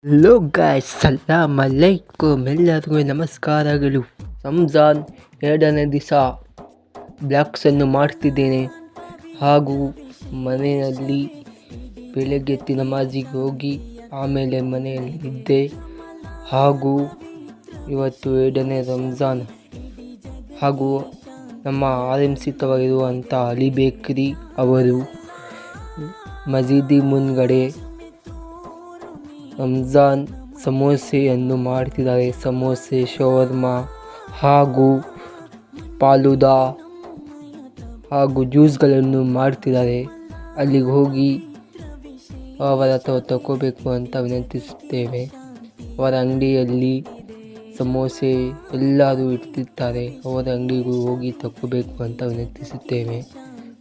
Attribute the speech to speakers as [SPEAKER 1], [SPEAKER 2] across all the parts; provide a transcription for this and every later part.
[SPEAKER 1] Hello guys, ಸಲಾಮ್ ಅಲೈಕುಮ್. ಎಲ್ಲರಿಗೂ ನಮಸ್ಕಾರಗಳು. ರಂಜಾನ್ 2ನೇ ದಿವಸ ಬ್ಲಾಗ್ಸನ್ನು ಮಾಡ್ತಿದ್ದೇನೆ. ಹಾಗೂ ಮನೆಯಲ್ಲಿ ಬೆಳಗ್ಗೆ ನಮಾಜಿಗೆ ಹೋಗಿ ಆಮೇಲೆ ಮನೆಯಲ್ಲಿ ಇದ್ದೆ. ಹಾಗೂ ಇವತ್ತು 2ನೇ ರಂಜಾನ್. ಹಾಗೂ ನಮ್ಮ ಆರಂಭಿಸಿತವಾಗಿರುವಂಥ ಅಲಿ ಬೇಕರಿ ಅವರು ಮಸೀದಿ ಮುಂದ್ಗಡೆ ರಂಜಾನ್ ಸಮೋಸೆಯನ್ನು ಮಾಡ್ತಿದ್ದಾರೆ. ಸಮೋಸೆ, ಶವರ್ಮಾ ಹಾಗೂ ಫಾಲೂದಾ ಹಾಗೂ ಜ್ಯೂಸ್ಗಳನ್ನು ಮಾಡ್ತಿದ್ದಾರೆ. ಅಲ್ಲಿಗೆ ಹೋಗಿ ಅವರ ಹತ್ರ ತಗೋಬೇಕು ಅಂತ ವಿನಂತಿಸುತ್ತೇವೆ. ಅವರ ಅಂಗಡಿಯಲ್ಲಿ ಸಮೋಸೆ ಎಲ್ಲರೂ ಇಡ್ತಿರ್ತಾರೆ. ಅವರ ಅಂಗಡಿಗೂ ಹೋಗಿ ತಗೋಬೇಕು ಅಂತ ವಿನಂತಿಸುತ್ತೇವೆ.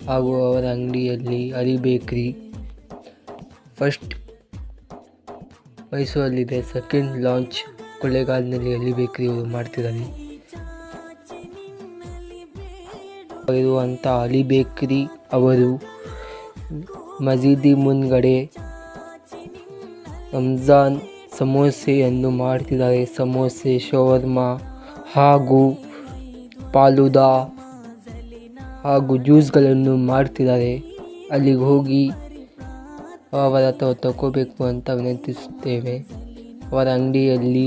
[SPEAKER 1] ಹಾಗೂ ಅವರ ಅಂಗಡಿಯಲ್ಲಿ ಅಲಿ ಬೇಕರಿ ಫಸ್ಟ್ ಮೈಸೂರಲ್ಲಿದೆ, ಸೆಕೆಂಡ್ ಲಾಂಚ್ ಕೊಳ್ಳೇಗಾಲದಲ್ಲಿ ಅಲಿ ಬೇಕರಿ ಅವರು ಮಾಡ್ತಿದ್ದಾರೆ. ಇರುವಂಥ ಅಲಿ ಬೇಕರಿ ಅವರು ಮಸೀದಿ ಮುಂದ್ಗಡೆ ರಂಜಾನ್ ಸಮೋಸೆಯನ್ನು ಮಾಡ್ತಿದ್ದಾರೆ. ಸಮೋಸೆ, ಶವರ್ಮಾ ಹಾಗೂ ಫಾಲೂದಾ ಹಾಗೂ ಜ್ಯೂಸ್ಗಳನ್ನು ಮಾಡ್ತಿದ್ದಾರೆ. ಅಲ್ಲಿಗೆ ಹೋಗಿ ಅವರ ಹತ್ರ ತಗೋಬೇಕು ಅಂತ ವಿನಂತಿಸುತ್ತೇವೆ. ಅವರ ಅಂಗಡಿಯಲ್ಲಿ